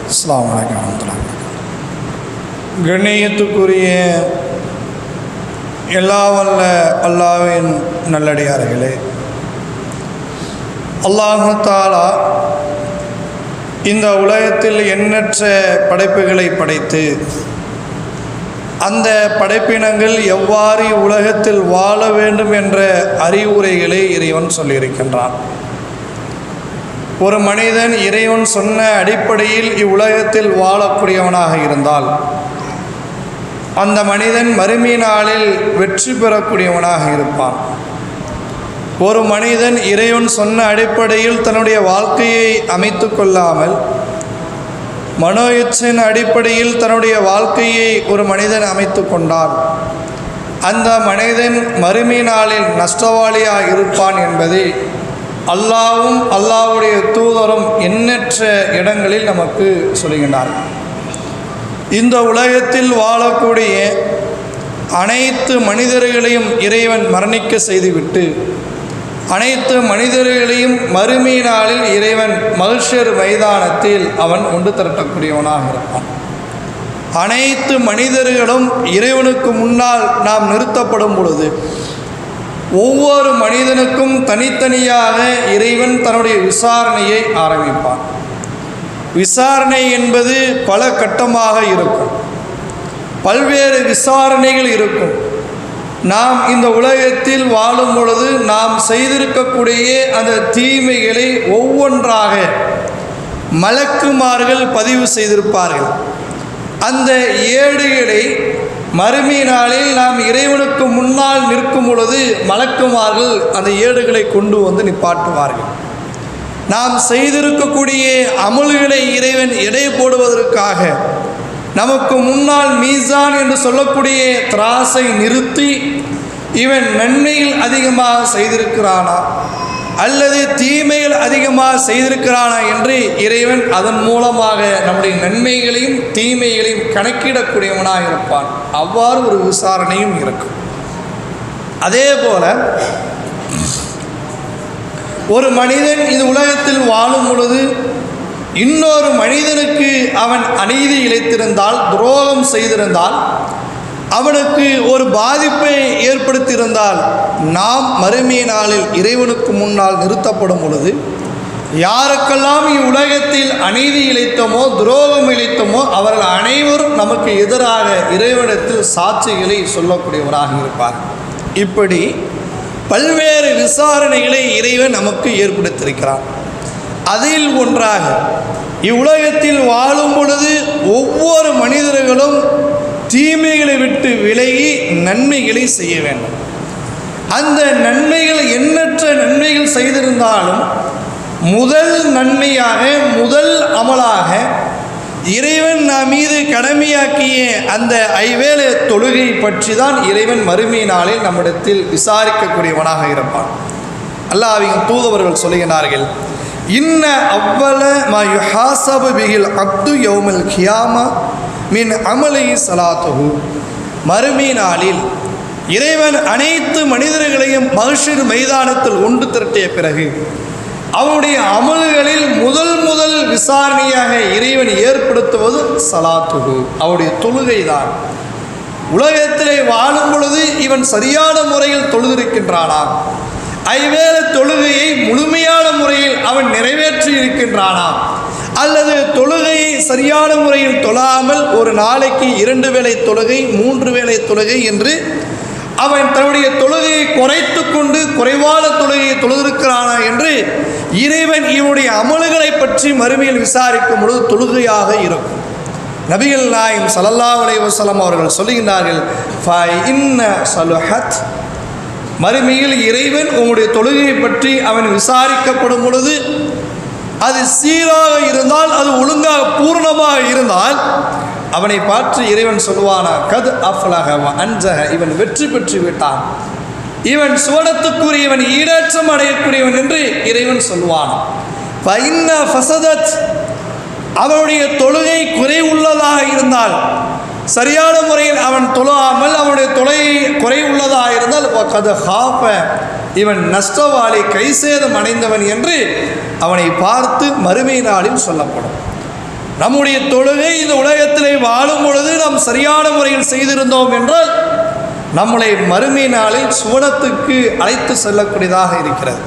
அஸ்ஸலாமு அலைக்கும் வரஹ்மத்துல்லாஹி வபரகாத்துஹு. கண்ணியத்துக்குரிய எல்லா வல்ல அல்லாஹ்வின் நல்லடியார்களே, அல்லாஹ் தஆலா இந்த உலகத்தில் எண்ணற்ற படைப்புகளை படைத்து அந்த படைப்பினங்கள் எவ்வாறு உலகத்தில் வாழ வேண்டும் என்ற அறிவுரைகளை இறைவன் சொல்லியிருக்கின்றான். ஒரு மனிதன் இறைவன் சொன்ன அடிப்படையில் இவ்வுலகத்தில் வாழக்கூடியவனாக இருந்தால் அந்த மனிதன் மறுமை நாளில் வெற்றி பெறக்கூடியவனாக இருப்பான். ஒரு மனிதன் இறைவன் சொன்ன அடிப்படையில் தன்னுடைய வாழ்க்கையை அமைத்து கொள்ளாமல் மனோ இச்சையின் அடிப்படையில் தன்னுடைய வாழ்க்கையை ஒரு மனிதன் அமைத்து கொண்டால் அந்த மனிதன் மறுமை நாளில் நஷ்டவாளியாக இருப்பான் என்பதை அல்லாஹ்வும் அல்லாஹ்வுடைய தூதரும் எண்ணற்ற இடங்களில் நமக்கு சொல்கின்றார்கள். இந்த உலகத்தில் வாழக்கூடிய அனைத்து மனிதர்களையும் இறைவன் மரணிக்க செய்துவிட்டு அனைத்து மனிதர்களையும் மறுமை நாளில் இறைவன் மஹ்ஷர் மைதானத்தில் அவன் ஒன்று திரட்டக்கூடியவனாக இருப்பான். அனைத்து மனிதர்களும் இறைவனுக்கு முன்னால் நாம் நிறுத்தப்படும் பொழுது ஒவ்வொரு மனிதனுக்கும் தனித்தனியாக இறைவன் தன்னுடைய விசாரணையை ஆரம்பிப்பான். விசாரணை என்பது பல கட்டமாக இருக்கும், பல்வேறு விசாரணைகள் இருக்கும். நாம் இந்த உலகத்தில் வாழும் பொழுது நாம் செய்திருக்கக்கூடிய அந்த தீமைகளை ஒவ்வொன்றாக மலக்குமார்கள் பதிவு செய்திருப்பார்கள். அந்த ஏடுகளை மறுமை நாளில் நாம் இறைவனுக்கு முன்னால் நிற்கும் பொழுது மலக்குமார்கள் அந்த ஏடுகளை கொண்டு வந்து நிப்பாட்டுவார்கள். நாம் செய்திருக்கக்கூடிய அமல்களை இறைவன் எடை போடுவதற்காக நமக்கு முன்னால் மீசான் என்று சொல்லக்கூடிய திராசை நிறுத்தி இவன் நன்மையில் அதிகமாக செய்திருக்கிறானா அல்லது தீமைகள் அதிகமாக செய்திருக்கிறானா என்று இறைவன் அதன் மூலமாக நம்முடைய நன்மைகளையும் தீமைகளையும் கணக்கிடக்கூடியவனாக இருப்பான். அவ்வாறு ஒரு விசாரணையும் இருக்கும். அதே போல ஒரு மனிதன் இந்த உலகத்தில் வாழும் பொழுது இன்னொரு மனிதனுக்கு அவன் அநீதி இழைத்திருந்தால், துரோகம் செய்திருந்தால், அவனுக்கு ஒரு பாதிப்பை ஏற்படுத்தியிருந்தால் நாம் மறுமை நாளில் இறைவனுக்கு முன்னால் நிறுத்தப்படும் பொழுது யாருக்கெல்லாம் இவ்வுலகத்தில் அநீதி இழைத்தோமோ துரோகம் இழைத்தோமோ அவர்கள் அனைவரும் நமக்கு எதிராக இறைவனிடத்தில் சாட்சிகளை சொல்லக்கூடியவராக இருப்பார். இப்படி பல்வேறு விசாரணைகளை இறைவன் நமக்கு ஏற்படுத்தியிருக்கிறார். அதில் ஒன்றாக இவ்வுலகத்தில் வாழும் பொழுது ஒவ்வொரு மனிதர்களும் தீமைகளை விட்டு விலகி நன்மைகளை செய்ய வேண்டும். அந்த நன்மைகள் எண்ணற்ற நன்மைகள் செய்திருந்தாலும் முதல் நன்மையாக முதல் அமலாக இறைவன் நாம் மீது கடமையாக்கிய அந்த ஐவேளை தொழுகை பற்றி தான் இறைவன் மறுமை நாளில் நம்மிடத்தில் விசாரிக்கக்கூடியவனாக இருப்பான். அல்லாஹ்வின் தூதவர்கள் சொல்லுகிறார்கள், இன்ன அவ்வள மா யுஹாஸபு பிஹில் அப்து யௌமல் கியாமா மின் அமலை ஸலாத்துஹு. மறுமை நாளில் இறைவன் அனைத்து மனிதர்களையும் மஹ்ஷர் மைதானத்தில் ஒன்று திரட்டிய பிறகு அவனுடைய அமல்களில் முதல் விசாரணையாக இறைவன் ஏற்படுத்துவது ஸலாத்துஹு, அவருடைய தொழுகை தான். உலகத்திலே வாழும் பொழுது இவன் சரியான முறையில் தொழுதிருக்கின்றானா, ஐவேளை தொழுகையை முழுமையான முறையில் அவன் நிறைவேற்றி இருக்கின்றானா, அல்லது தொழுகையை சரியான முறையில் தொழாமல் ஒரு நாளைக்கு 2 வேளை தொழுகை 3 வேளை தொழுகை என்று அவன் தன்னுடைய தொழுகையை குறைத்து கொண்டு குறைவான தொழுகையை தொழுதிருக்கிறானா என்று இறைவன் இவனுடைய அமல்களை பற்றி மறுமையில் விசாரிக்கும் பொழுது தொழுகையாக இருக்கும். நபிகள் நாயகம் ஸல்லல்லாஹு அலைஹி வஸல்லம் அவர்கள் சொல்லுகின்றார்கள், ஃபஇன்ன ஸலுஹத், மறுமையில் இறைவன் உங்களுடைய தொழுகையை பற்றி அவன் விசாரிக்கப்படும் பொழுது அது சீராக இருந்தால், அது ஒழுங்காக பூர்ணமாக இருந்தால் அவனை பார்த்து இறைவன் சொல்வானா, கத் அஃப்லஹ வ அன்ஜஹ, இவன் வெற்றி பெற்று விட்டான், இவன் சுவனத்துக்குரியவன், ஈடேற்றம் அடையக்கூடியவன் என்று இறைவன் சொல்வான். ஃபஇன்ன ஃபஸதத், அவனுடைய தொழுகை குறை உள்ளதாக இருந்தால், சரியான முறையில் அவன் தொழாமல் அவனுடைய தொழுகை குறை உள்ளதாக இருந்தால் கது ஹாஃப, இவன் நஷ்டவாளி, கைசேதம் அடைந்தவன் என்று அவனை பார்த்து மறுமை நாளில் சொல்லப்படும். நம்முடைய தொழுகை இந்த உலகத்திலே வாழும் பொழுது நாம் சரியான முறையில் செய்திருந்தோம் என்றால் நம்மளை மறுமை நாளில் சுவனத்துக்கு அழைத்து செல்லக்கூடியதாக இருக்கிறது.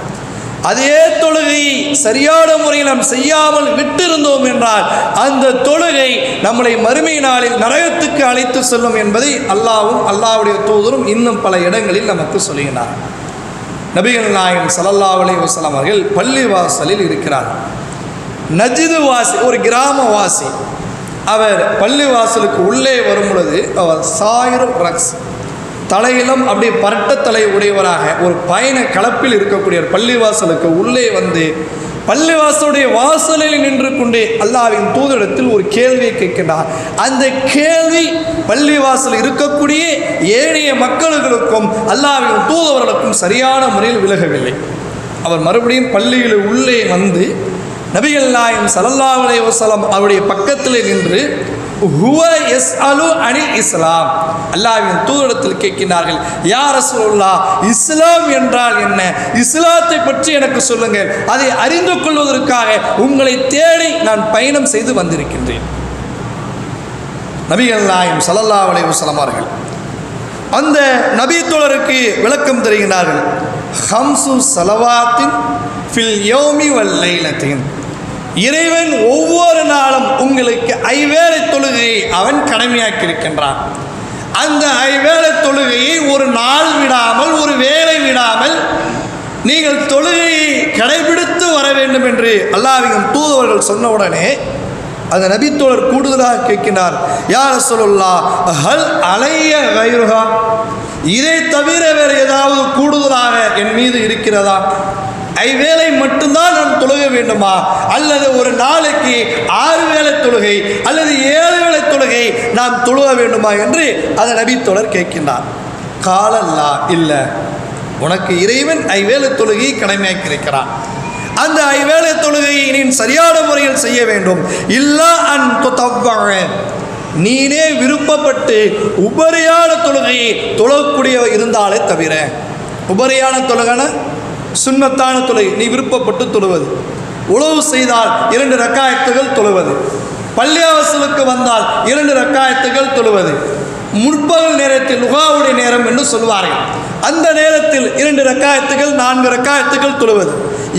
அதே தொழுகையை சரியான முறையில் நாம் செய்யாமல் விட்டிருந்தோம் என்றால் அந்த தொழுகை நம்மளை மறுமை நாளில் நரகத்துக்கு அழைத்து செல்லும் என்பதை அல்லாஹ்வும் அல்லாஹ்வுடைய தூதரும் இன்னும் பல இடங்களில் நமக்கு சொல்லுகிறார். நபிகள் நாயகம் ஸல்லல்லாஹு அலைஹி வஸல்லம் அவர்கள் பள்ளிவாசலில் இருக்கிறார். நஜ்து வாசி, ஒரு கிராமவாசி, அவர் பள்ளிவாசலுக்கு உள்ளே வரும் பொழுது அவர் சாயிரு ரக்ஸ், தலையிலும் அப்படியே பரட்டத்தலை உடையவராக ஒரு பயண கலப்பில் இருக்கக்கூடிய பள்ளிவாசலுக்கு உள்ளே வந்து பள்ளிவாசலுடைய வாசலில் நின்று கொண்டு அல்லாஹ்வின் தூதரிடத்தில் ஒரு கேள்வியை கேட்கின்றார். அந்த கேள்வி பள்ளிவாசல் இருக்கக்கூடிய ஏனைய மக்களுக்கும் அல்லாஹ்வின் தூதர்களுக்கும் சரியான முறையில் விலகவில்லை. அவர் மறுபடியும் பள்ளியில் உள்ளே வந்து நபிகள் நாயகம் ஸல்லல்லாஹு அலைஹி வஸல்லம் அவருடைய பக்கத்தில் நின்று ஹுவ யஸ்அலு அனில் இஸ்லாம், அல்லாஹ்வின் தூதரிடத்தில் கேட்கிறார்கள், யா ரசூலுல்லாஹ், இஸ்லாம் என்றால் என்ன? இஸ்லாத்தை பற்றி எனக்கு சொல்லுங்கள், அதை அறிந்து கொள்வதற்காக உங்களை தேடி நான் பயணம் செய்து வந்திருக்கின்றேன். நபிகள் நாயகம் ஸல்லல்லாஹு அலைஹி வஸல்லம் அவர்கள் அந்த நபி தோழருக்கு விளக்கம் தருகிறார்கள். ஹம்சு ஸலவாத்தின் ஃபில் யௌமி வல் லைலத்தின், இறைவன் ஒவ்வொரு நாளும் உங்களுக்கு ஐவேளை தொழுகையை அவன் கடமையாக்கி இருக்கின்றான். அந்த ஐவேளை தொழுகையை ஒரு நாள் விடாமல், ஒரு வேளை விடாமல் நீங்கள் தொழுகையை கடைபிடித்து வர வேண்டும் என்று அல்லாஹ்வின் தூதர்கள் சொன்னவுடனே அந்த நபித்தோழர் கூடுதலாக கேட்கிறார், யா ரசூலுல்லாஹ், ஹல் அலைய கைருஹா, இதை தவிர வேறு ஏதாவது கூடுதலாக என் மீது இருக்கிறதா? ஐவேளை மட்டும்தான் நான் தொழுக வேண்டுமா, அல்லது ஒரு நாளைக்கு 6 வேளை தொழுகை அல்லது 7 வேளை தொழுகை நான் தொழுக வேண்டுமா என்று அந்த நபித்தோழர் கேட்கின்றார். காலல்லா, இல்லை, உனக்கு இறைவன் ஐவேளை தொழுகையை கடமையாக்கி இருக்கிறான். அந்த ஐவேளை தொழுகையை நீ சரியான முறையில் செய்ய வேண்டும். இல்லா அன் துதவ்வஅ, நீனே விருப்பப்பட்டு உபரியான தொழுகையை தொழக்கூடிய இருந்தாலே தவிர. உபரியான தொழுகைன சுன்னத்தான தொழுகை, நீ விருப்பப்பட்டு தொழுவது. உழவு செய்தால் 2 ரக்காயத்துகள் தொழுவது. பள்ளிவாசலுக்கு வந்தால் 2 ரக்காயத்துகள் தொழுவது. முற்பகல் நேரத்தில் லுகாவுடைய நேரம் என்று சொல்வார்கள், அந்த நேரத்தில் 2 ரக்காயத்துகள் 4 ரக்காயத்துகள் தொழுவது.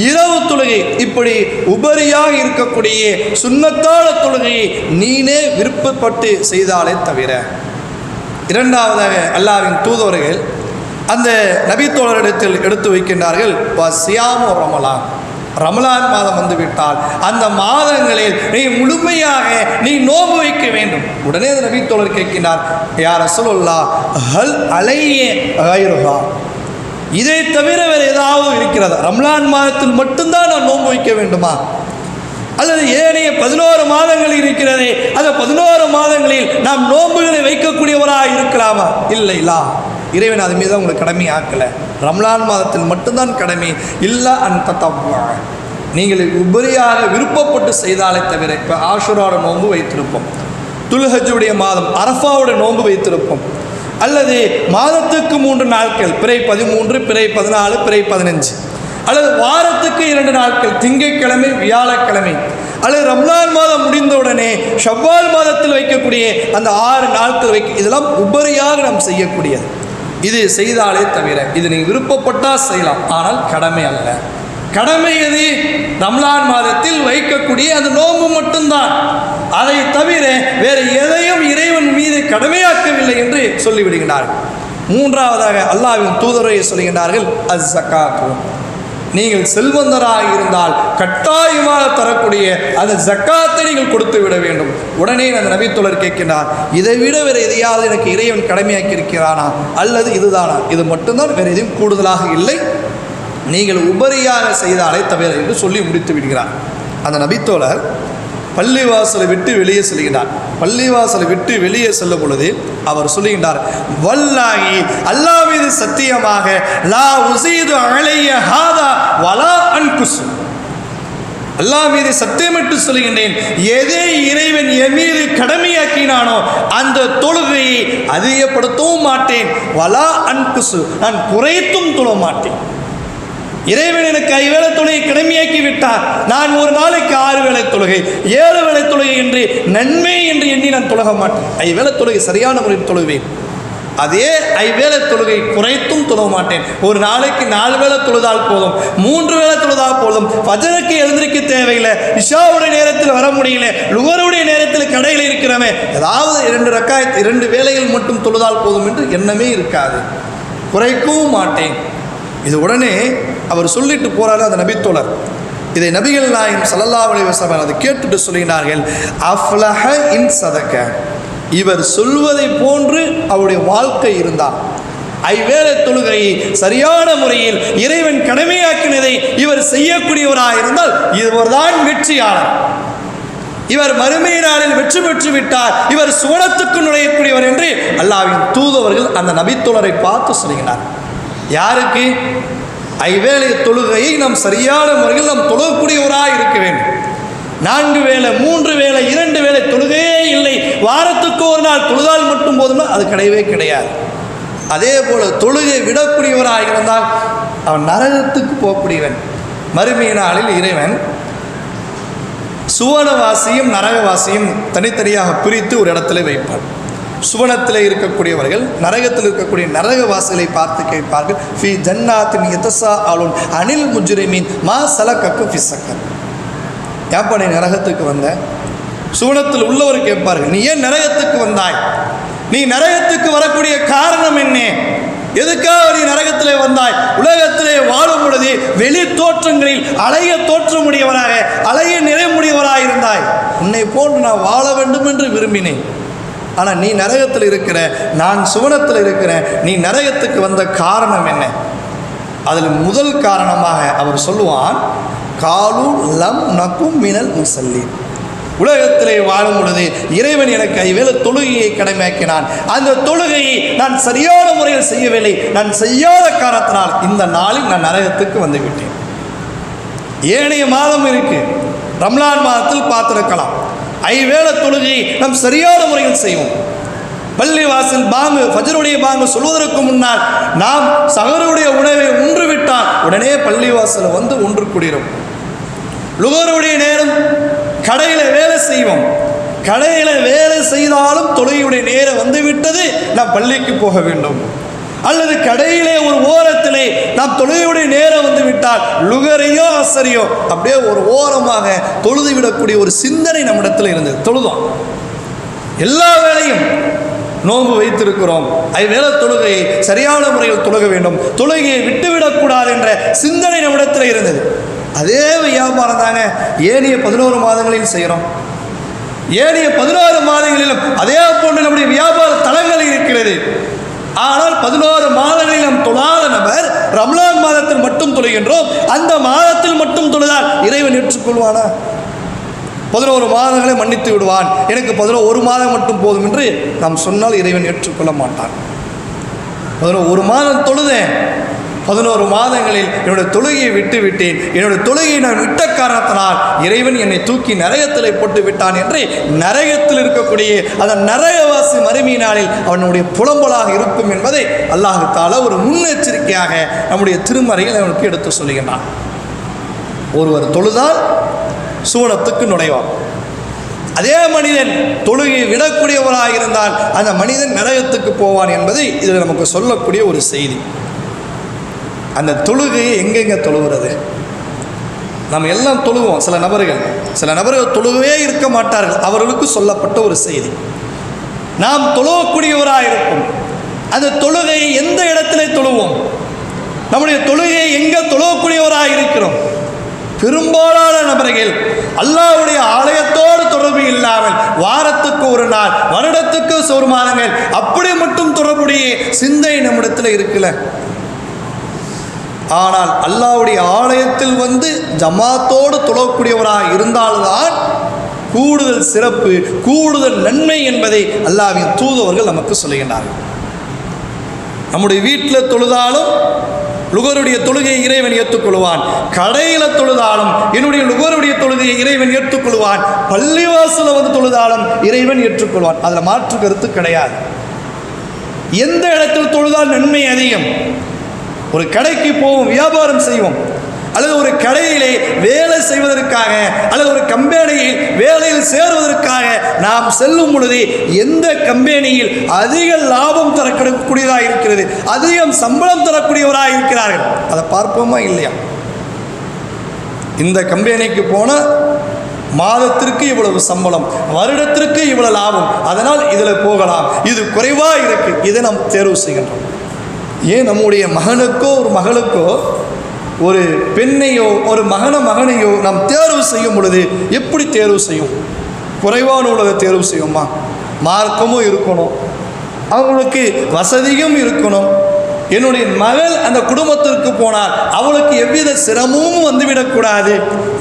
இரவு தொழுகை, இப்படி உபரியாக இருக்கக்கூடிய சுன்னத்தான தொழுகையை நீனே விருப்பப்பட்டு செய்தாலே தவிர. இரண்டாவதாக அல்லாஹ்வின் தூதர்கள் அந்த நபித்தோழரிடத்தில் எடுத்து வைக்கின்றார்கள், சியாமு ரமலான், ரமலான் மாதம் வந்துவிட்டால் அந்த மாதங்களில் நீ முழுமையாக நீ நோன்பு வைக்க வேண்டும். உடனே அந்த நபித்தோழர் கேட்கின்றார், யா ரசூலுல்லாஹ், ஹல் அலைய கைருஹா, இதை தவிர வேறு ஏதாவது இருக்கிறதா? ரமலான் மாதத்தில் மட்டும்தான் நான் நோன்பு வைக்க வேண்டுமா, அல்லது ஏனைய 11 மாதங்கள் இருக்கிறதே, அந்த 11 மாதங்களில் நாம் நோன்புகளை வைக்கக்கூடியவராக இருக்கலாமா? இல்லைலா, இறைவன் அது மீது உங்களுக்கு கடமை ஆக்கலை, ரம்லான் மாதத்தில் மட்டும்தான் கடமை. இல்லா அன் தத்தவ்வா, நீங்கள் உபரியாக விருப்பப்பட்டு செய்தாலே தவிர. இப்போ ஆஷுராவோட நோன்பு வைத்திருப்போம், துல்ஹஜ்ஜுடைய மாதம் அரஃபாவோட நோன்பு வைத்திருப்போம், அல்லது மாதத்துக்கு 3 நாட்கள், பிறை 13, பிறை 14, பிறை 15, அல்லது வாரத்துக்கு 2 நாட்கள், திங்கட்கிழமை வியாழக்கிழமை, அல்லது ரம்லான் மாதம் முடிந்தவுடனே ஷவ்வால் மாதத்தில் வைக்கக்கூடிய அந்த 6 நாட்கள் இதெல்லாம் உபரியாக நாம் செய்யக்கூடியது. இது செய்தாலே தவிர, இது நீங்கள் விருப்பப்பட்டால் செய்யலாம், ஆனால் கடமை அல்ல. கடமை எது? ரம்லான் மாதத்தில் வைக்கக்கூடிய அந்த நோன்பு மட்டும்தான். அதை தவிர வேறு எதையும் இறைவன் மீது கடமையாக்கவில்லை என்று சொல்லிவிடுகிறார்கள். மூன்றாவதாக அல்லாஹ்வின் தூதரை சொல்லுகிறார்கள், அஸ் ஸகாத்து, நீங்கள் செல்வந்தராக இருந்தால் கட்டாயமாக தரக்கூடிய அந்த ஜக்காத்தை நீங்கள் கொடுத்து விட வேண்டும். உடனே அந்த நபித்தோழர் கேட்கின்றார், இதை விட வேறு எதையாவது எனக்கு இறைவன் கடமையாக்கி இருக்கிறானா, அல்லது இதுதானா? இது மட்டும்தான், வேறு எதையும் கூடுதலாக இல்லை, நீங்கள் உபரியாக செய்தாலே தவிர என்று சொல்லி முடித்து விடுகிறார். அந்த நபித்தோழர் பள்ளிவாசலை விட்டு வெளியே செல்கிறார். பள்ளிவாசலை விட்டு வெளியே செல்லும் பொழுது அவர் சொல்லுகின்றார், வல்லாஹி, அல்லாஹ் மீது சத்தியமாக, லா உஸீது அலைய ஹாதா வலா அன்குஸ், அல்லாஹ் மீது சத்தியமிட்டு சொல்லுகின்றேன், எதை இறைவன் என் மீது கடமையாக்கினானோ அந்த தொழுகையை அதிகப்படுத்தவும் மாட்டேன், வலா அன்குஸ், நான் குறைத்தும் தொழ மாட்டேன். இறைவன் எனக்கு 5 வேளை தொழுகை கடமையாக்கி விட்டார். நான் ஒரு நாளைக்கு 6 வேளை தொழுகை 7 வேளை தொழுகை என்று நன்மை என்று எண்ணி நான் தொழுக மாட்டேன். 5 வேளை தொழுகை சரியான முறையில் தொழுவேன். அதே 5 வேளை தொழுகை குறைத்தும் தொழ மாட்டேன். ஒரு நாளைக்கு 4 வேளை தொழுதால் போதும், 3 வேளை தொழுதால் போதும். ஃபஜருக்கு எழுந்திருக்க தேவையில்லை, இஷாவுடைய நேரத்தில் வர முடியல, லுகருடைய நேரத்தில் கடையில் இருக்கிறவன் ஏதாவது 2 ரக்காயத் 2 வேளைகள் மட்டும் தொழுதால் போதும் என்று எண்ணமே இருக்காது, குறைக்கவும் மாட்டேன். இது உடனே அவர் சொல்லிட்டு போறாரு அந்த நபித்தோழர். இதை நபிகள் நாயகம் ஸல்லல்லாஹு அலைஹி வஸல்லம் அதை கேட்டுட்டு சொல்லினார்கள், அஃப்லஹ இன் சதக. இவர் சொல்வதை போன்று அவருடைய வாழ்க்கை இருந்தார். 5 வேளை தொழுகையை சரியான முறையில் இறைவன் கடமையாக்கினதை இவர் செய்யக்கூடியவராக இருந்தால் இவர்தான் வெற்றியாளர். இவர் மறுமை நாளில் வெற்றி பெற்று விட்டார், இவர் சுவனத்துக்கு நுழையக்கூடியவர் என்று அல்லாஹ்வின் தூதவர்கள் அந்த நபித்தோழரை பார்த்து சொல்கிறார். யாருக்கு? 5 வேளை தொழுகையை நாம் சரியான முறையில் நாம் தொழக்கூடியவராக இருக்க வேண்டும். 4 வேளை 3 வேளை 2 வேளை தொழுகையே இல்லை, வாரத்துக்கு ஒரு நாள் தொழுதால் மட்டும் போதும்னா அது கிடையவே கிடையாது. அதே போல தொழுகை விடக்கூடியவராக இருந்தால் அவன் நரகத்துக்கு போகக்கூடியவன். மறுமை நாளில் இறைவன் சுவனவாசியும் நரகவாசியும் தனித்தனியாக பிரித்து ஒரு இடத்துல வைப்பார். சுவனத்தில் இருக்கக்கூடியவர்கள் நரகத்தில் இருக்கக்கூடிய நரகவாசிகளை பார்த்து கேட்பார்கள், ஃபி ஜன்னாத்தின் யதஸா ஆலுன் அனில் முஜ்ரிமீன் மா சலகக்கு ஃபி ஸக்கர். ஏப்பா நீ நரகத்துக்கு வந்த? சுவனத்தில் உள்ளவர் கேட்பார்கள், நீ ஏன் நரகத்துக்கு வந்தாய்? நீ நரகத்துக்கு வரக்கூடிய காரணம் என்ன? எதுக்காக நீ நரகத்திலே வந்தாய்? உலகத்திலே வாழும் பொழுது வெளி தோற்றங்களில் அழகிய தோற்றமுடையவராக அழகிய நிறைமுடையவராக இருந்தாய். உன்னை போன்று நான் வாழ வேண்டும் என்று விரும்பினேன். ஆனால் நீ நரகத்தில் இருக்கிற, நான் சுவனத்தில் இருக்கிறேன். நீ நரகத்துக்கு வந்த காரணம் என்ன? அதில் முதல் காரணமாக அவர் சொல்லுவான், காலு லம் நகும் மினல் முஸல்லீன். உலகத்திலே வாழும் பொழுது இறைவன் எனக்கு 5 வேளை தொழுகையை கடமையாக்கினான். அந்த தொழுகையை நான் சரியான முறையில் செய்யவில்லை. நான் செய்யாத காரணத்தினால் இந்த நாளில் நான் நரகத்துக்கு வந்து விட்டேன். ஏனைய மாதம் இருக்கு, ரம்லான் மாதத்தில் பார்த்திருக்கலாம், 5 வேளை தொழுகையை நாம் சரியான முறையில் செய்வோம். பள்ளிவாசல் பாங்கு, ஃபஜ்ருடைய பாங்கு சொல்வதற்கு முன்னால் நாம் சஹருடைய உணவை உண்டு விட்டால் உடனே பள்ளிவாசல் வந்து ஒன்று கூடுகிறோம். லுகருடைய நேரம் கடையில் வேலை செய்வோம். கடையில் வேலை செய்தாலும் தொழுகையுடைய நேரம் வந்து விட்டது, நாம் பள்ளிக்கு போக வேண்டும். அல்லது கடையிலே ஒரு ஓரத்திலே நாம் தொழுகையுடைய நேரம் வந்து விட்டால் லுகரையோ அசரையோ அப்படியே ஒரு ஓரமாக தொழுது விடக்கூடிய ஒரு சிந்தனை நம்மிடத்தில் இருந்தது. தொழுதோம், எல்லா வேலையும் நோன்பு வைத்திருக்கிறோம், 5 வேளை தொழுகையை சரியான முறையில் தொழுக வேண்டும், தொழுகையை விட்டுவிடக்கூடாது என்ற சிந்தனை நம்மிடத்தில் இருந்தது. அதே வியாபாரம் தாங்க ஏனைய 11 மாதங்களில் செய்கிறோம். ஏனைய 16 மாதங்களிலும் அதே போன்று நம்முடைய வியாபார தளங்கள் இருக்கிறது. ஆனால் 11 மாதங்களில் நாம் தொழாத நபர் ரம்லான் மாதத்தில் மட்டும் தொழுகின்றோம். அந்த மாதத்தில் மட்டும் தொழுதால் இறைவன் ஏற்றுக்கொள்வானா? 11 மாதங்களை மன்னித்து விடுவான், எனக்கு 1 மாதம் மட்டும் போதும் என்று நாம் சொன்னால் இறைவன் ஏற்றுக்கொள்ள மாட்டான். 11 மாதம் தொழுதேன், 11 மாதங்களில் என்னுடைய தொழுகையை விட்டு விட்டேன், என்னுடைய தொழுகையை நான் விட்ட காரணத்தினால் இறைவன் என்னை தூக்கி நரகத்திலே போட்டு விட்டான் என்று நரகத்தில் இருக்கக்கூடிய அந்த நரகவாசி மறுமை நாளில் அவனுடைய புலம்பலாக இருக்கும் என்பதை அல்லாஹ் தஆலா ஒரு முன்னெச்சரிக்கையாக நம்முடைய திருமறையில் அவனுக்கு எடுத்து சொல்லுகிறான். ஒருவர் தொழுதால் சூனத்துக்கு நுழைவான். அதே மனிதன் தொழுகையை விடக்கூடியவராக இருந்தால் அந்த மனிதன் நரகத்துக்கு போவான் என்பதை இதில் நமக்கு சொல்லக்கூடிய ஒரு செய்தி. அந்த தொழுகையை எங்கெங்கே தொழுகிறது? நம்ம எல்லாம் தொழுவோம். சில நபர்கள் தொழுகவே இருக்க மாட்டார்கள். அவர்களுக்கு சொல்லப்பட்ட ஒரு செய்தி, நாம் தொழுவக்கூடியவராக இருக்கும். அந்த தொழுகையை எந்த இடத்திலே தொழுவோம்? நம்முடைய தொழுகையை எங்கே தொழுவக்கூடியவராக இருக்கிறோம்? பெரும்பாலான நபர்கள் அல்லாஹ்வுடைய ஆலயத்தோடு தொடர்பு இல்லாமல் வாரத்துக்கு ஒரு நாள், வருடத்துக்கு ஒரு மாதங்கள் அப்படி மட்டும் தொடர்புடைய சிந்தனை நம்மிடத்தில் இருக்குல்ல. ஆனால் அல்லாஹ்வுடைய ஆலயத்தில் வந்து ஜமாத்தோடு தொழக்கூடியவராக இருந்தால்தான் கூடுதல் சிறப்பு, கூடுதல் நன்மை என்பதை அல்லாஹ்வின் தூதவர்கள் நமக்கு சொல்லுகின்றார்கள். நம்முடைய வீட்டில் தொழுதாலும் லுகருடைய தொழுகையை இறைவன் ஏற்றுக்கொள்வான். கடையில் தொழுதாலும் என்னுடைய லுகருடைய தொழுகையை இறைவன் ஏற்றுக்கொள்வான். பள்ளிவாசல வந்து தொழுதாலும் இறைவன் ஏற்றுக்கொள்வான். அதில் மாற்று கருத்து கிடையாது. எந்த இடத்தில் தொழுதால் நன்மை அதிகம்? ஒரு கடைக்கு போவோம், வியாபாரம் செய்வோம், அல்லது ஒரு கடையிலே வேலை செய்வதற்காக அல்லது ஒரு கம்பெனியில் வேலையில் சேருவதற்காக நாம் செல்லும் பொழுது எந்த கம்பெனியில் அதிக லாபம் தரக்கூடியதாக இருக்கிறது, அதிகம் சம்பளம் தரக்கூடியவராக இருக்கிறார்கள், அதை பார்ப்போமா இல்லையா? இந்த கம்பெனிக்கு போன மாதத்திற்கு இவ்வளவு சம்பளம், வருடத்திற்கு இவ்வளவு லாபம், அதனால் இதில் போகலாம், இது குறைவாக இருக்கு, இதை நாம் தேர்வு செய்கின்றோம். ஏன் நம்முடைய மகனுக்கோ ஒரு மகளுக்கோ ஒரு பெண்ணையோ ஒரு மகனையோ நாம் தேர்வு செய்யும் பொழுது எப்படி தேர்வு செய்யும்? குறைவான உள்ளதை தேர்வு செய்யுமா? மார்க்கமும் இருக்கணும், அவங்களுக்கு வசதியும் இருக்கணும். என்னுடைய மகள் அந்த குடும்பத்திற்கு போனால் அவளுக்கு எவ்வித சிரமமும் வந்துவிடக்கூடாது.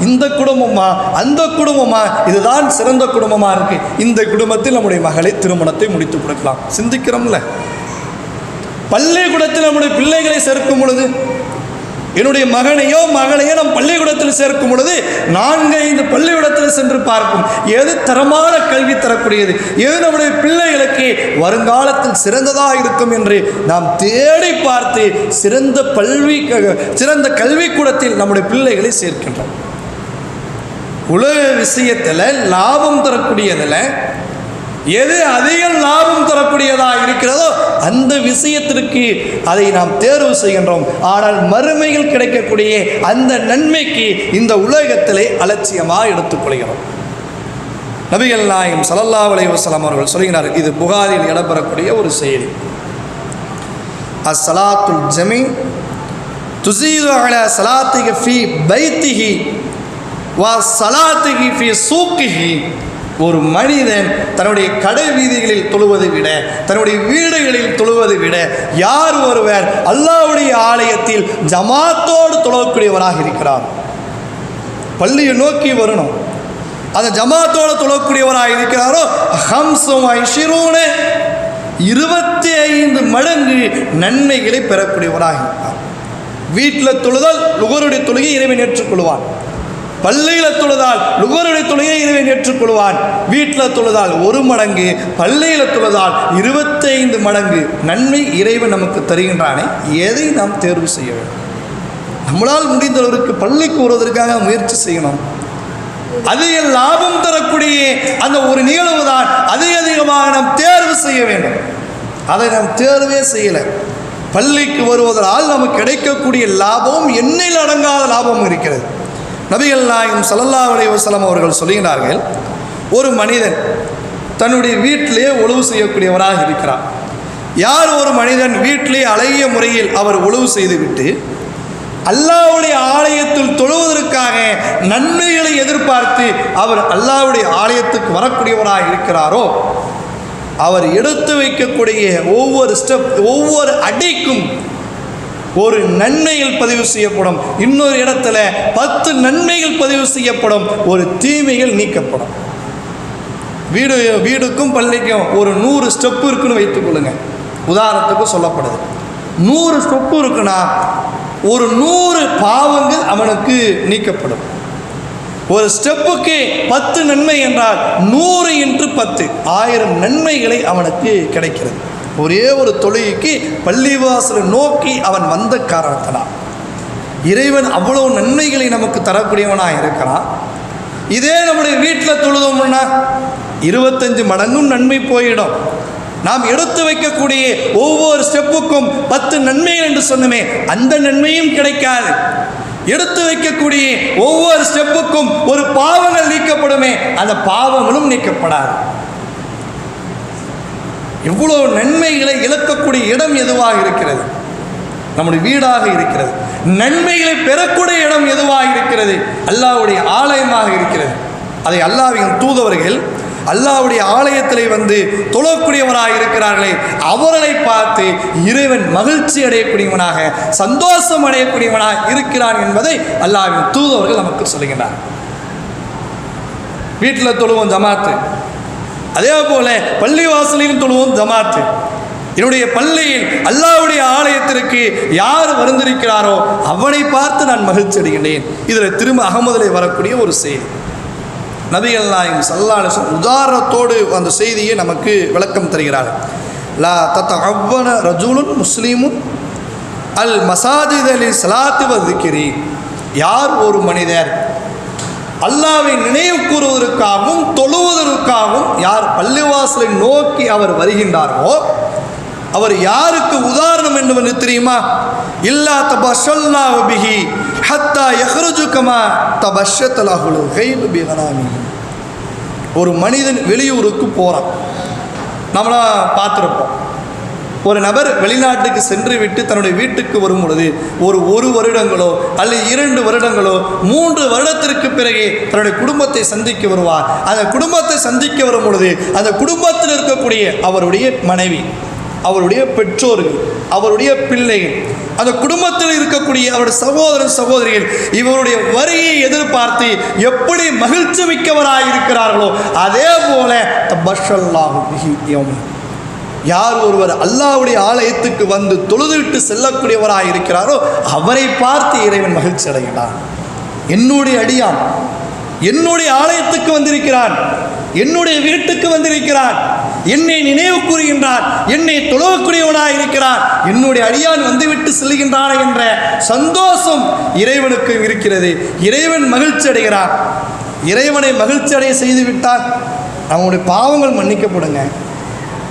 இந்த குடும்பமா அந்த குடும்பமா, இதுதான் சிறந்த குடும்பமாக இருக்கு, இந்த குடும்பத்தில் நம்முடைய மகளை திருமணத்தை முடித்து கொடுக்கலாம். சிந்திக்கிறோம்ல? பள்ளிக்கூடத்தில் நம்முடைய பிள்ளைகளை சேர்க்கும் பொழுது, என்னுடைய மகனையோ மகளையோ நம் பள்ளிக்கூடத்தில் சேர்க்கும் பொழுது 4-5 பள்ளிக்கூடத்தில் சென்று பார்க்கும், எது தரமான கல்வி தரக்கூடியது, எது நம்முடைய பிள்ளைகளுக்கு வருங்காலத்தில் சிறந்ததாக இருக்கும் என்று நாம் தேடி பார்த்து சிறந்த கல்விக்கூடத்தில் நம்முடைய பிள்ளைகளை சேர்க்கின்றோம். உலக விஷயத்தில் லாபம் தரக்கூடியதில் எது அதிக லாபம் தரக்கூடியதாக இருக்கிறதோ அந்த விஷயத்திற்கு அதை நாம் தேர்வு செய்கின்றோம். ஆனால் மறுமையில் கிடைக்கக்கூடிய அந்த நன்மைக்கு இந்த உலகத்திலே அலட்சியமாக எடுத்துக்கொள்கிறோம். நபிகள் நாயகம் ஸல்லல்லாஹு அலைஹி வஸல்லம் அவர்கள் சொல்கிறார்கள், இது புகாரில் இடம்பெறக்கூடிய ஒரு செய்தி. அஸ்ஸலாத்துல் ஜமீ துஸீது அலா ஸலாத்திஹி ஃபீ பைத்திஹி வ ஸலாத்திஹி ஃபீ சூக்கிஹி. ஒரு மனிதன் தன்னுடைய கடை வீதிகளில் தொழுவதை விட தன்னுடைய வீடுகளில் தொழுவதை விட யார் ஒருவர் அல்லாஹ்வுடைய ஆலயத்தில் ஜமாத்தோடு தொழக்கூடியவராக இருக்கிறார், பள்ளியை நோக்கி வரணும், அந்த ஜமாத்தோடு தொழக்கூடியவராக இருக்கிறாரோ 25 மடங்கு நன்மைகளை பெறக்கூடியவராக இருக்கிறார். வீட்டில் தொழுதால் லுகருடைய தொழுகை இறைவன் ஏற்றுக்கொள்வான், பள்ளியில் தொழுதால் லுகருடைய தொழுகை இறைவன் ஏற்றுக்கொள்வான். வீட்டில் தொழுதால் 1 மடங்கு, பள்ளியில் தொழுதால் 25 மடங்கு நன்மை இறைவன் நமக்கு தருகின்றானே, எதை நாம் தேர்வு செய்ய வேண்டும்? நம்மளால் முடிந்தளவிற்கு பள்ளிக்கு வருவதற்காக முயற்சி செய்யணும். அதிக லாபம் தரக்கூடிய அந்த ஒரு நிகழ்வு தான் அதிகமாக நாம் தேர்வு செய்ய வேண்டும். அதை நாம் தேர்வே செய்யலை. பள்ளிக்கு வருவதால் நமக்கு கிடைக்கக்கூடிய லாபமும் எண்ணில் அடங்காத லாபம் இருக்கிறது. நபிகள் நாயகம் ஸல்லல்லாஹு அலைஹி வஸல்லம் அவர்கள் சொல்கிறார்கள், ஒரு மனிதன் தன்னுடைய வீட்டிலே ஒழுவு செய்யக்கூடியவராக இருக்கிறார். யார் ஒரு மனிதன் வீட்டிலே அழகிய முறையில் அவர் ஒழுவு செய்துவிட்டு அல்லாஹ்வுடைய ஆலயத்தில் தொழுவதற்காக நன்மைகளை எதிர்பார்த்து அவர் அல்லாஹ்வுடைய ஆலயத்துக்கு வரக்கூடியவராக இருக்கிறாரோ, அவர் எடுத்து வைக்கக்கூடிய ஒவ்வொரு அடிக்கும் ஒரு நன்மைகள் பதிவு செய்யப்படும், இன்னொரு இடத்துல 10 நன்மைகள் பதிவு செய்யப்படும், ஒரு தீமைகள் நீக்கப்படும். வீடுக்கும் பள்ளிக்கும் ஒரு 100 ஸ்டெப்பு இருக்குன்னு வைத்துக்கொள்ளுங்க. உதாரணத்துக்கு சொல்லப்படுது, 100 ஸ்டெப்பு இருக்குன்னா ஒரு 100 பாவங்கள் அவனுக்கு நீக்கப்படும். ஒரு ஸ்டெப்புக்கு 10 நன்மை என்றால் 100 × 10 1000 நன்மைகளை அவனுக்கு கிடைக்கிறது. ஒரே ஒரு தொழுகைக்கு பள்ளிவாசலை நோக்கி அவன் வந்த காரணத்தினால் இறைவன் அவ்வளவு நன்மைகளை நமக்கு தரக்கூடியவனாக இருக்கிறான். இதே நம்முடைய வீட்டில் தொழுதோம்னா 25 மடங்கும் நன்மை போயிடும். நாம் எடுத்து வைக்கக்கூடிய ஒவ்வொரு ஸ்டெப்புக்கும் 10 நன்மைகள் என்று சொன்னமே, அந்த நன்மையும் கிடைக்காது. எடுத்து வைக்கக்கூடிய ஒவ்வொரு ஸ்டெப்புக்கும் ஒரு பாவங்கள் நீக்கப்படுமே, அந்த பாவங்களும் நீக்கப்படாது. எவ்வளவு நன்மைகளை இழக்கக்கூடிய இடம் எதுவாக இருக்கிறது? நம்முடைய வீடாக இருக்கிறது. நன்மைகளை பெறக்கூடிய இடம் எதுவாக இருக்கிறது? அல்லாஹ்வுடைய ஆலயமாக இருக்கிறது. அதை அல்லாஹ்வின் தூதவர்கள் அல்லாஹ்வுடைய ஆலயத்திலே வந்து தொழக்கூடியவராக இருக்கிறார்களே, அவர்களை பார்த்து இறைவன் மகிழ்ச்சி அடையக்கூடியவனாக, சந்தோஷம் அடையக்கூடியவனாக இருக்கிறான் என்பதை அல்லாஹ்வின் தூதவர்கள் நமக்கு சொல்லுகிறார். வீட்டில் தொழுவோம் ஜமாத்து, அதே போல பள்ளிவாசலையும் தொழுவோம் ஜமாத்து. என்னுடைய பள்ளியில் அல்லாஹ்வுடைய ஆலயத்திற்கு யார் வந்திருக்கிறாரோ அவனை பார்த்து நான் மகிழ்ச்சி அடைகின்றேன். இதில் திரும்ப அகமதிலே வரக்கூடிய ஒரு செய்தி. நபிகள் நாயகம் ஸல்லல்லாஹு அலைஹி வஸல்லம் உதாரணத்தோடு அந்த செய்தியை நமக்கு விளக்கம் தருகிறார்கள். லா தத்தஅவ்வன ரஜுலுன் முஸ்லிமுன் அல் மசாஜித லி ஸலாத்தி வ ذிக்ரி. யார் ஒரு மனிதர் அல்லாஹ்வை நினைவு கூறுவதற்காகவும் தொழுவதற்காகவும் யார் பள்ளிவாசலை நோக்கி அவர் வருகின்றாரோ அவர் யாருக்கு உதாரணம் என்று தெரியுமா? இல்லா தபஷல்லாஹு பிஹி ஹத்தா யஹ்ருஜு கமா தபஷத்தலஹுல் கைபு பிகனாமி. ஒரு மனிதன் வெளியூருக்கு போகிறான். நம்மளாம் பார்த்துருப்போம். ஒரு நபர் வெளிநாட்டுக்கு சென்று விட்டு தன்னுடைய வீட்டுக்கு வரும் பொழுது ஒரு வருடங்களோ அல்லது 2 வருடங்களோ 3 வருடத்திற்கு பிறகு தன்னுடைய குடும்பத்தை சந்திக்க வருவார். அந்த குடும்பத்தை சந்திக்க வரும் பொழுது அந்த குடும்பத்தில் இருக்கக்கூடிய அவருடைய மனைவி, அவருடைய பெற்றோர்கள், அவருடைய பிள்ளைகள், அந்த குடும்பத்தில் இருக்கக்கூடிய அவருடைய சகோதரன் சகோதரிகள் இவருடைய வருகையை எதிர்பார்த்து எப்படி மகிழ்ச்சி மிக்கவராக இருக்கிறார்களோ அதே போல தபஷல்லாஹு பிஹி யௌமி. யார் ஒருவர் அல்லாஹ்வுடைய ஆலயத்துக்கு வந்து தொழுதுவிட்டு செல்லக்கூடியவராக இருக்கிறாரோ அவரை பார்த்து இறைவன் மகிழ்ச்சி அடைகிறான். என்னுடைய அடியான் என்னுடைய ஆலயத்துக்கு வந்திருக்கிறான், என்னுடைய வீட்டுக்கு வந்திருக்கிறான், என்னை நினைவு கூறுகின்றான், என்னை தொழக்கூடியவனாக இருக்கிறான், என்னுடைய அடியான் வந்துவிட்டு செல்கின்றான் என்ற சந்தோஷம் இறைவனுக்கு இருக்கிறது. இறைவன் மகிழ்ச்சி அடைகிறான். இறைவனை மகிழ்ச்சி அடைய செய்து விட்டால் நம்முடைய பாவங்கள் மன்னிக்கப்படுங்க.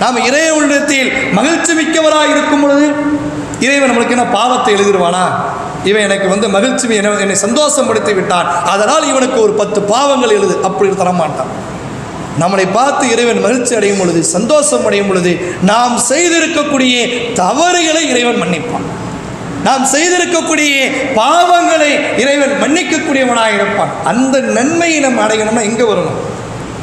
நாம் இறைவனிடத்தில் மகிழ்ச்சி மிக்கவராக இருக்கும் பொழுது இறைவன் நம்மளுக்கு என்ன பாவத்தை எழுதிடுவானா? இவன் எனக்கு மகிழ்ச்சி என்னை சந்தோஷப்படுத்தி விட்டான், அதனால் இவனுக்கு ஒரு 10 பாவங்கள் எழுது, அப்படி தரமாட்டான். நம்மளை பார்த்து இறைவன் மகிழ்ச்சி அடையும் பொழுது, சந்தோஷம் அடையும் பொழுது நாம் செய்திருக்கக்கூடிய தவறுகளை இறைவன் மன்னிப்பான். நாம் செய்திருக்கக்கூடிய பாவங்களை இறைவன் மன்னிக்கக்கூடியவனாக இருப்பான். அந்த நன்மையை நம்ம அடையணும்னா எங்கே வரணும்?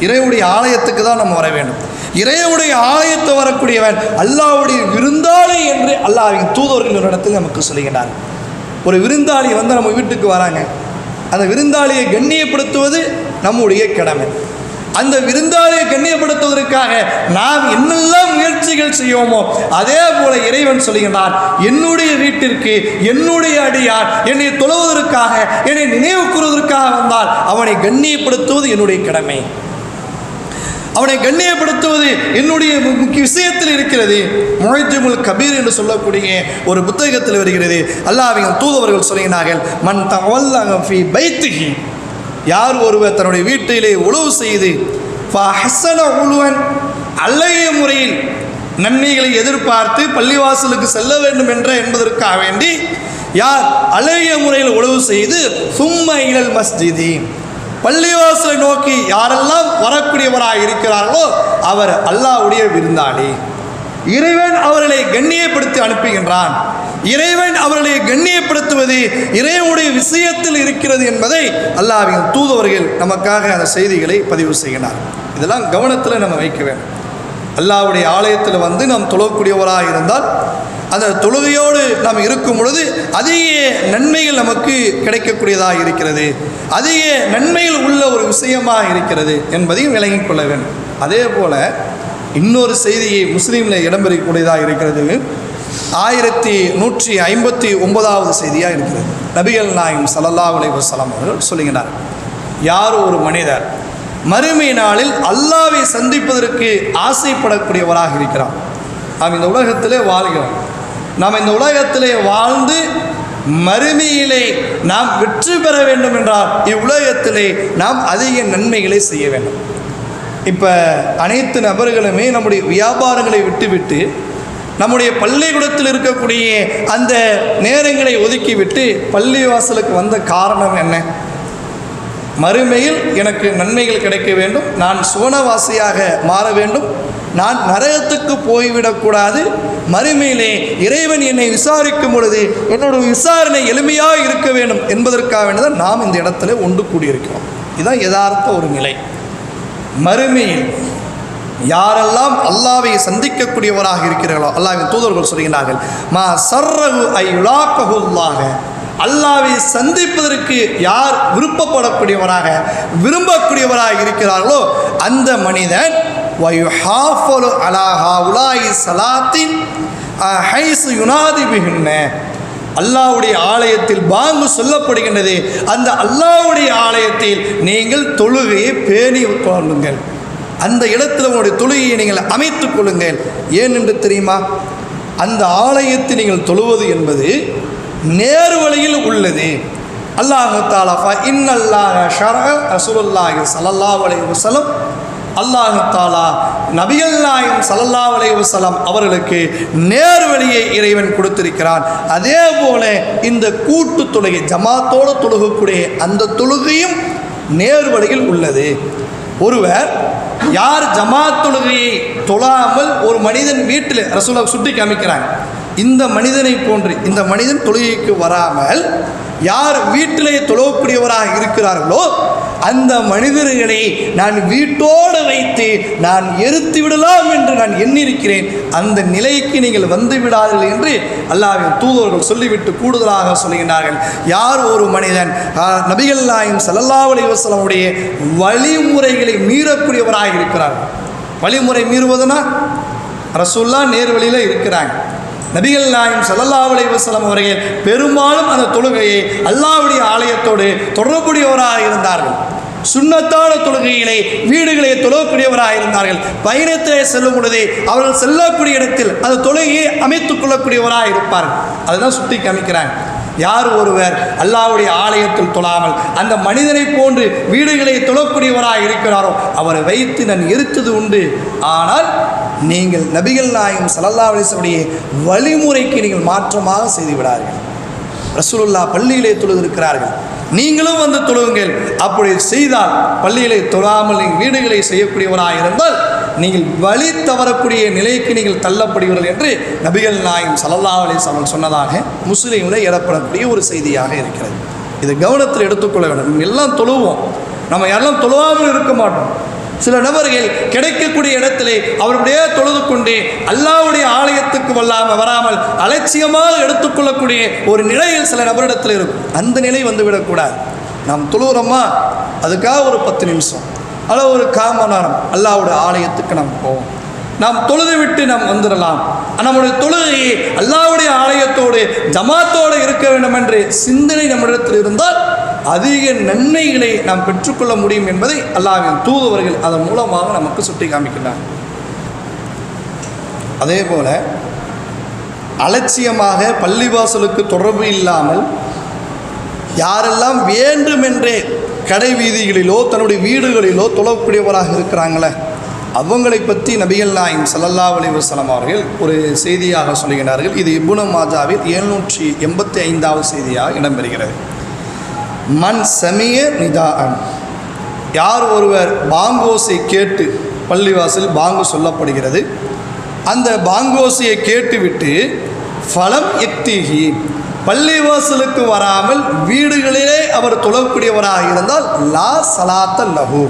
இறைவனுடைய ஆலயத்துக்கு தான் நம்ம வர வேண்டும். இறைவனுடைய ஆலயத்தை வரக்கூடியவன் அல்லாஹ்வுடைய விருந்தாளி என்று அல்லாஹ்வின் தூதர்கள் இடத்தில் நமக்கு சொல்லுகிறார். ஒரு விருந்தாளி நம்ம வீட்டுக்கு வராங்க, அந்த விருந்தாளியை கண்ணியப்படுத்துவது நம்முடைய கடமை. அந்த விருந்தாளியை கண்ணியப்படுத்துவதற்காக நாம் என்னெல்லாம் முயற்சிகள் செய்வோமோ அதே போல இறைவன் சொல்லுகிறான், என்னுடைய வீட்டிற்கு என்னுடைய அடியார் என்னை தொழுவதற்காக என்னை நினைவு கூறுவதற்காக வந்தால் அவனை கண்ணியப்படுத்துவது என்னுடைய கடமை. அவனை கண்ணியப்படுத்துவது என்னுடைய முக்கிய விஷயத்தில் இருக்கிறது. முஹஜ்ஜமுல் கபீர் என்று சொல்லக்கூடிய ஒரு புத்தகத்தில் வருகிறது. அல்லாஹ்வின் தூதர்கள் சொல்கிறார்கள், மன் தவல்லக ஃபீ பைத்திஹி, யார் ஒருவர் தன்னுடைய வீட்டிலே உழவு செய்து ஃபஹஸன உலுவன், அழகிய முறையில் நன்மைகளை எதிர்பார்த்து பள்ளிவாசலுக்கு செல்ல வேண்டும் என்பதற்காக வேண்டி யார் அழகிய முறையில் உழவு செய்து சும்ம இலல் மஸ்ஜிதி, பள்ளிவாசலை நோக்கி யாரெல்லாம் வரக்கூடியவராக இருக்கிறார்களோ அவர் அல்லாஹ்வுடைய விருந்தாளி. இறைவன் அவர்களை கண்ணியப்படுத்தி அனுப்புகின்றான். இறைவன் அவர்களை கண்ணியப்படுத்துவது இறைவனுடைய விஷயத்தில் இருக்கிறது என்பதை அல்லாஹ்வின் தூதவர்கள் நமக்காக அந்த செய்திகளை பதிவு செய்கிறார். இதெல்லாம் கவனத்தில் நம்ம வைக்க வேண்டும். அல்லாஹ்வுடைய ஆலயத்தில் நாம் தொழக்கூடியவராக இருந்தால் அந்த தொழுகையோடு நாம் இருக்கும் பொழுது அதிக நன்மைகள் நமக்கு கிடைக்கக்கூடியதாக இருக்கிறது, அதிக நன்மைகள் உள்ள ஒரு விஷயமாக இருக்கிறது என்பதையும் விளங்கிக் கொள்ள வேண்டும். அதே போல் இன்னொரு செய்தியை முஸ்லீமில் இடம்பெறக்கூடியதாக இருக்கிறது. 1159வது செய்தியாக இருக்கிறது. நபிகள் நாயகம் ஸல்லல்லாஹு அலைஹி வஸல்லம் அவர்கள் சொல்லுகிறார், யார் ஒரு மனிதர் மறுமை நாளில் அல்லாஹ்வை சந்திப்பதற்கு ஆசைப்படக்கூடியவராக இருக்கிறார். நாம் இந்த உலகத்திலே வாழ்கிறோம். நாம் இந்த உலகத்திலே வாழ்ந்து மறுமையிலே நாம் வெற்றி பெற வேண்டும் என்றால் இவ்வுலகத்திலே நாம் அதிக நன்மைகளை செய்ய வேண்டும். இப்போ அனைத்து நபர்களுமே நம்முடைய வியாபாரங்களை விட்டுவிட்டு நம்முடைய பள்ளிக்கூடத்தில் இருக்கக்கூடிய அந்த நேரங்களை ஒதுக்கிவிட்டு பள்ளிவாசலுக்கு வந்த காரணம் என்ன? மறுமையில் எனக்கு நன்மைகள் கிடைக்க வேண்டும், நான் சுவனவாசியாக மாற வேண்டும், நான் நரகத்துக்கு போய்விடக்கூடாது, மறுமையிலே இறைவன் என்னை விசாரிக்கும் பொழுது என்னோட விசாரணை எளிமையாக இருக்க வேண்டும் என்பதற்காக வேண்டிதான் நாம் இந்த இடத்துல ஒன்று கூடியிருக்கிறோம். இதுதான் யதார்த்த ஒரு நிலை. மறுமையில் யாரெல்லாம் அல்லாஹ்வை சந்திக்கக்கூடியவராக இருக்கிறார்களோ அல்லாஹ்வின் தூதர்கள் சொல்கிறார்கள், மா சர்ரஹு ஐயுலாக்கஹுல்லாஹ, அல்லாஹ்வை சந்திப்பதற்கு யார் விருப்பப்படக்கூடியவராக விரும்பக்கூடியவராக இருக்கிறார்களோ அந்த மனிதன் வயுஹாஃபலு அலா ஹாஉலாஇ ஸலாத்தின் ஹைஸு யுனாதி பிஹின்ன, அல்லாஹ்வுடைய ஆலயத்தில் பாங்கு சொல்லப்படுகின்றது, அந்த அல்லாஹ்வுடைய ஆலயத்தில் நீங்கள் தொழுகையை பேணி கொள்ளுங்கள், அந்த இடத்துல உங்களுடைய தொழுகையை நீங்கள் அமைத்துக் கொள்ளுங்கள். ஏன் என்று தெரியுமா? அந்த ஆலயத்தை நீங்கள் தொழுவது என்பது நேர்வழியில் உள்ளது. அல்லாஹு தஆலா இன்னல்லாஹ ஷரஅ ரசூலுல்லாஹி ஸல்லல்லாஹு அலைஹி வஸல்லம், அல்லாஹு தஆலா நபிகள் நாயகம் ஸல்லல்லாஹு அலைஹி வஸல்லம் அவர்களுக்கு நேர்வழியை இறைவன் கொடுத்திருக்கிறான். அதே போல இந்த கூட்டு தொழுகை ஜமாத்தோடு தொழுகக்கூடிய அந்த தொழுகையும் நேர்வழியில் உள்ளது. ஒருவர் யார் ஜமாத் தொழுகையை தொழாமல் ஒரு மனிதன் வீட்டில் ரசூலுல்லாஹ் சுட்டி காமிக்கிறாங்க, இந்த மனிதனை போன்று இந்த மனிதன் தொழுகைக்கு வராமல் யார் வீட்டிலே தொழக்கூடியவராக இருக்கிறார்களோ அந்த மனிதர்களை நான் வீட்டோடு வைத்து நான் எரித்து விடலாம் என்று நான் எண்ணியிருக்கிறேன், அந்த நிலைக்கு நீங்கள் வந்து விடாதீர்கள் என்று அல்லாஹ்வின் தூதர்கள் சொல்லிவிட்டு கூடுதலாக சொல்லுகின்றார்கள். யார் ஒரு மனிதன் நபிகள் நாயகம் ஸல்லல்லாஹு அலைஹி வஸல்லமுடைய வழிமுறைகளை மீறக்கூடியவராக இருக்கிறார்கள். வழிமுறை மீறுவதுனா ரசூலுல்லாஹ் நேர் வழியில் இருக்கிறாங்க. நபிகள் நாயகம் ஸல்லல்லாஹு அலைஹி வஸல்லம் அவர்கள் பெரும்பாலும் அந்த தொழுகையை அல்லாஹ்வுடைய ஆலயத்தோடு தொடர்புடையவராக இருந்தார்கள். சுன்னத்தான தொழுகையிலே வீடுகளை தொழக்கூடியவராக இருந்தார்கள். பயணத்திலே செல்லும் பொழுதே அவர்கள் செல்லக்கூடிய இடத்தில் அந்த தொழுகையை அமைத்துக் கொள்ளக்கூடியவராக இருப்பார்கள். அதுதான் சுட்டி காமிக்கிறாங்க. யார் ஒருவர் அல்லாஹ்வுடைய ஆலயத்தில் தொழாமல் அந்த மனிதனை போன்று வீடுகளை தொழக்கூடியவராக இருக்கிறாரோ அவரை வைத்து நான் எரித்தது உண்டு. ஆனால் நீங்கள் நபிகள் நாயகம் ஸல்லல்லாஹு அலைஹி வஸல்லம் வழிமுறைக்கு நீங்கள் மாற்றமாக செய்து விடார்கள். ரசூலுல்லாஹ் பள்ளியிலே தொழுதிருக்கிறார்கள், நீங்களும் வந்து தொழுவுங்கள். அப்படி செய்தால் பள்ளியிலே தொழாமல் நீங்கள் வீடுகளை செய்யக்கூடியவராக இருந்தால் நீங்கள் வழி தவறக்கூடிய நிலைக்கு நீங்கள் தள்ளப்படுவீர்கள் என்று நபிகள் நாயகம் ஸல்லல்லாஹு அலைஹி வஸல்லம் சொன்னதாக முஸ்லீமில் இடப்படக்கூடிய ஒரு செய்தியாக இருக்கிறது. இதை கவனத்தில் எடுத்துக்கொள்ள வேண்டும். நம்ம எல்லாம் தொழுவோம், நம்ம எல்லாம் தொழுவாமல் இருக்க மாட்டோம். சில நபர்கள் கிடைக்கக்கூடிய இடத்திலே அவருடைய தொழுது கொண்டு அல்லாஹ்வுடைய ஆலயத்துக்கு வராமல் அலட்சியமாக எடுத்துக்கொள்ளக்கூடிய ஒரு நிலையில் சில நபரிடத்தில் இருக்கும். அந்த நிலை வந்துவிடக்கூடாது. நாம் தொழுகிறோமா, அதுக்காக ஒரு 10 நிமிஷம் அல்லது ஒரு 1/4 மணி நேரம் அல்லாஹ்வுடைய ஆலயத்துக்கு நாம் போவோம். நாம் தொழுது விட்டு நாம் வந்துடலாம். நம்முடைய தொழுகையை அல்லாஹ்வுடைய ஆலயத்தோடு ஜமாத்தோடு இருக்க வேண்டும் என்று சிந்தனை நம்மிடத்தில் இருந்தால் அதிக நன்மைகளை நாம் பெற்றுக்கொள்ள முடியும் என்பதை அல்லாஹ்வின் தூதுவர்கள் அதன் மூலமாக நமக்கு சுட்டி காமிக்கின்றார். அதே போல அலட்சியமாக பள்ளிவாசலுக்கு தொடர்பு இல்லாமல் யாரெல்லாம் வேண்டுமென்றே கடை வீதிகளிலோ தன்னுடைய வீடுகளிலோ தொழக்கூடியவராக இருக்கிறாங்களே அவங்களை பற்றி நபிகள் நாயகம் ஸல்லல்லாஹு அலைஹி வஸல்லம் அவர்கள் ஒரு செய்தியாக சொல்லுகிறார்கள். இது இப்னு மாஜாவில் 785வது செய்தியாக இடம்பெறுகிறது. மன் சமிய நிதாஅன், யார் ஒருவர் பாங்கோசை கேட்டு, பள்ளிவாசல் பாங்கு சொல்லப்படுகிறது, அந்த பாங்கோசையை கேட்டுவிட்டு ஃபலம் யக்திஹி, பள்ளிவாசலுக்கு வராமல் வீடுகளிலே அவர் தொழக்கூடியவராக இருந்தால் லா ஸலாத்த லஹு,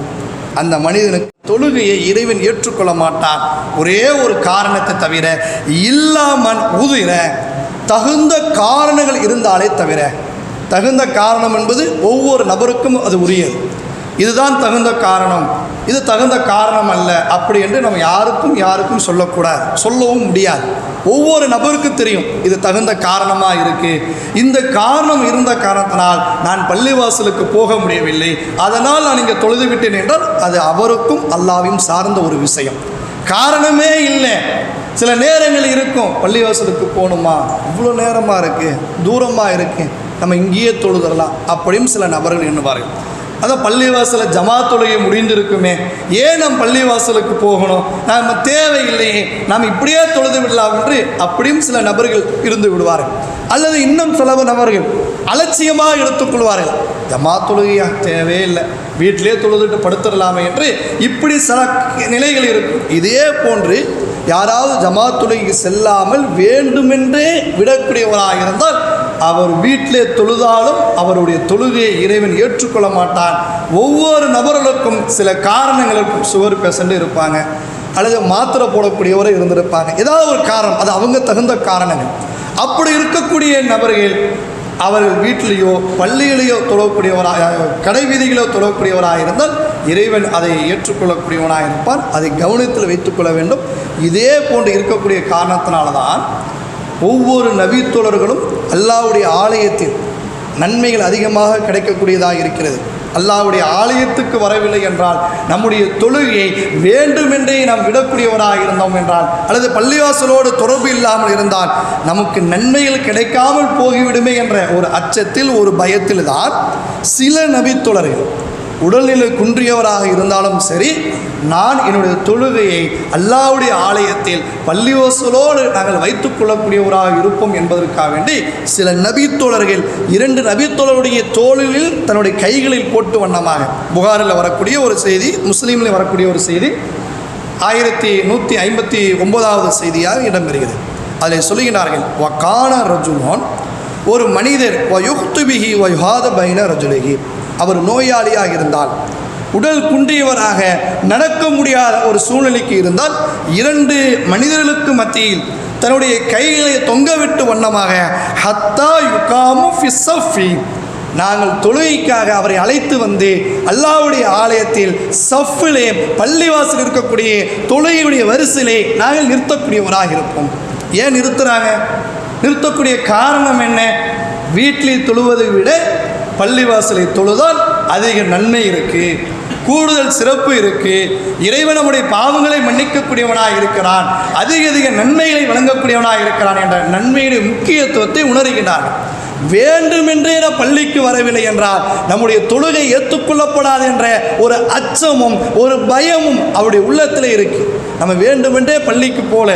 அந்த மனிதனுக்கு தொழுகையை இறைவன் ஏற்றுக்கொள்ள மாட்டான். ஒரே ஒரு காரணத்தை தவிர, இல்லாமன் உதிர, தகுந்த காரணங்கள் இருந்தாலே தவிர. தகுந்த காரணம் என்பது ஒவ்வொரு நபருக்கும் அது உரியது. இதுதான் தகுந்த காரணம், இது தகுந்த காரணம் அல்ல அப்படி என்று நம்ம யாருக்கும் சொல்லக்கூடாது, சொல்லவும் முடியாது. ஒவ்வொரு நபருக்கும் தெரியும் இது தகுந்த காரணமாக இருக்குது, இந்த காரணம் இருந்த காரணத்தினால் நான் பள்ளிவாசலுக்கு போக முடியவில்லை, அதனால் நான் இங்கே தொழுது விட்டேன் என்றால் அது அவருக்கும் அல்லாஹ்வையும் சார்ந்த ஒரு விஷயம். காரணமே இல்லை, சில நேரங்கள் இருக்கும், பள்ளிவாசலுக்கு போகணுமா, இவ்வளோ நேரமாக இருக்குது, தூரமாக இருக்குது, நம்ம இங்கேயே தொழுதரலாம் அப்படின்னு சில நபர்கள் எண்ணுவார்கள். அதான் பள்ளிவாசலை ஜமாத் தொழுகை முடிந்திருக்குமே, ஏன் நம் பள்ளிவாசலுக்கு போகணும், நாம் தேவையில்லையே, நாம் இப்படியே தொழுது விடலாம் என்று அப்படியும் சில நபர்கள் இருந்து விடுவார்கள். அல்லது இன்னும் சில நபர்கள் அலட்சியமாக எடுத்துக்கொள்வார்கள், ஜமாத் தொழுகையா தேவையில்லை, வீட்டிலே தொழுதுட்டு படுத்துடலாமே என்று இப்படி சில நிலைகள் இருக்கும். இதே போன்று யாராவது ஜமாத் தொழுகைக்கு செல்லாமல் வேண்டுமென்றே விடக்கூடியவராக இருந்தால் அவர் வீட்டிலே தொழுதாலும் அவருடைய தொழுகையை இறைவன் ஏற்றுக்கொள்ள மாட்டான். ஒவ்வொரு நபர்களுக்கும் சில காரணங்களுக்கும் சுகர் பேஷண்ட் இருப்பாங்க, அல்லது மாத்திரை போடக்கூடியவரை இருந்திருப்பாங்க, ஏதாவது ஒரு காரணம், அது அவங்க தகுந்த காரணங்கள். அப்படி இருக்கக்கூடிய நபர்கள் அவர்கள் வீட்டிலேயோ பள்ளியிலேயோ தொழக்கூடியவராக, கடை வீதிகளோ தொழக்கூடியவராக இருந்தால் இறைவன் அதை ஏற்றுக்கொள்ளக்கூடியவனாக இருப்பான். அதை கவனத்தில் வைத்துக்கொள்ள வேண்டும். இதே போன்று இருக்கக்கூடிய காரணத்தினால்தான் ஒவ்வொரு நபித்தோழர்களும் அல்லாஹ்வுடைய ஆலயத்தில் நன்மைகள் அதிகமாக கிடைக்கக்கூடியதாக இருக்கிறது. அல்லாஹ்வுடைய ஆலயத்துக்கு வரவில்லை என்றால் நம்முடைய தொழுகையை வேண்டுமென்றே நாம் விடக்கூடியவராக இருந்தோம் என்றால், அல்லது பள்ளிவாசலோடு தொடர்பு இல்லாமல் இருந்தால் நமக்கு நன்மைகள் கிடைக்காமல் போகிவிடுமே என்ற ஒரு அச்சத்தில், ஒரு பயத்தில் தான் சில நபித்தோழர்கள் உடல்நிலை குன்றியவராக இருந்தாலும் சரி, நான் என்னுடைய தொழுகையை அல்லாஹ்வுடைய ஆலயத்தில் பள்ளிவாசலோடு நாங்கள் வைத்துக் கொள்ளக்கூடியவராக இருப்போம் என்பதற்காக வேண்டி சில நபித்தோழர்கள் 2 நபித்தோழருடைய தோளில் தன்னுடைய கைகளில் போட்டு வண்ணமாக, புகாரில் வரக்கூடிய ஒரு செய்தி, முஸ்லீமில் வரக்கூடிய ஒரு செய்தி, 1159வது செய்தியாக இடம்பெறுகிறது. அதில் சொல்லுகிறார்கள், வகான ரஜுலோன், ஒரு மனிதர் வயுக்துபிஹி வயுஹாத பைன ரஜுலிஹி, அவர் நோயாளியாக இருந்தால், உடல் குன்றியவராக நடக்க முடியாத ஒரு சூழ்நிலைக்கு இருந்தால், 2 மனிதர்களுக்கு மத்தியில் தன்னுடைய கைகளை தொங்கவிட்டு வண்ணமாக ஹத்தா யுகாமு ஃபிஸ்ஸஃபி, நாங்கள் தொழுகைக்காக அவரை அழைத்து வந்து அல்லாஹ்வுடைய ஆலயத்தில் சஃபிலே, பள்ளிவாசல் இருக்கக்கூடிய தொழுகையுடைய வரிசையிலே நாங்கள் நிறுத்தக்கூடியவராக இருப்போம். ஏன் நிறுத்துகிறாங்க? நிறுத்தக்கூடிய காரணம் என்ன? வீட்டில் தொழுவதை விட பள்ளிவாசலை தொழுதால் அதிக நன்மை இருக்குது, கூடுதல் சிறப்பு இருக்குது, இறைவன் நம்முடைய பாவங்களை மன்னிக்கக்கூடியவனாக இருக்கிறான், அதிக நன்மைகளை வழங்கக்கூடியவனாக இருக்கிறான் என்ற நன்மையுடைய முக்கியத்துவத்தை உணர்கிறார்கள். வேண்டுமென்றே நான் பள்ளிக்கு வரவில்லை என்றால் நம்முடைய தொழுகை ஏற்றுக்கொள்ளப்படாது என்ற ஒரு அச்சமும் ஒரு பயமும் அவருடைய உள்ளத்தில் இருக்குது. நம்ம வேண்டுமென்றே பள்ளிக்கு போல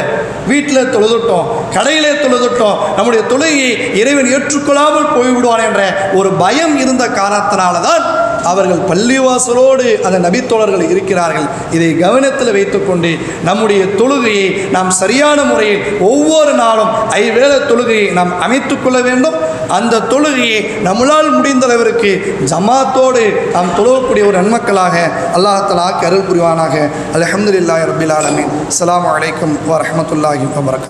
வீட்டில் தொழுதுட்டோம், கடையிலே தொழுதுட்டோம், நம்முடைய தொழுகையை இறைவன் ஏற்றுக்கொள்ளாமல் போய்விடுவான் என்ற ஒரு பயம் இருந்த காரணத்தினால தான் அவர்கள் பள்ளிவாசலோடு அந்த நபித்தோழர்கள் இருக்கிறார்கள். இதை கவனத்தில் வைத்துக்கொண்டு நம்முடைய தொழுகையை நாம் சரியான முறையில் ஒவ்வொரு நாளும் 5 வேளை தொழுகையை நாம் அமைத்துக் கொள்ள வேண்டும். அந்த தொழுகையை நம்மளால் முடிந்த அளவிற்கு ஜமாத்தோடு நாம் தொழுகக்கூடிய ஒரு நன்மக்களாக அல்லாஹ் தஆலா அருள் புரிவானாக. அல்ஹம்துலில்லாஹி ரப்பில் ஆலமீன். அஸ்ஸலாமு அலைக்கும் வரஹ்மத்துல்லாஹி வபரகாத்துஹு.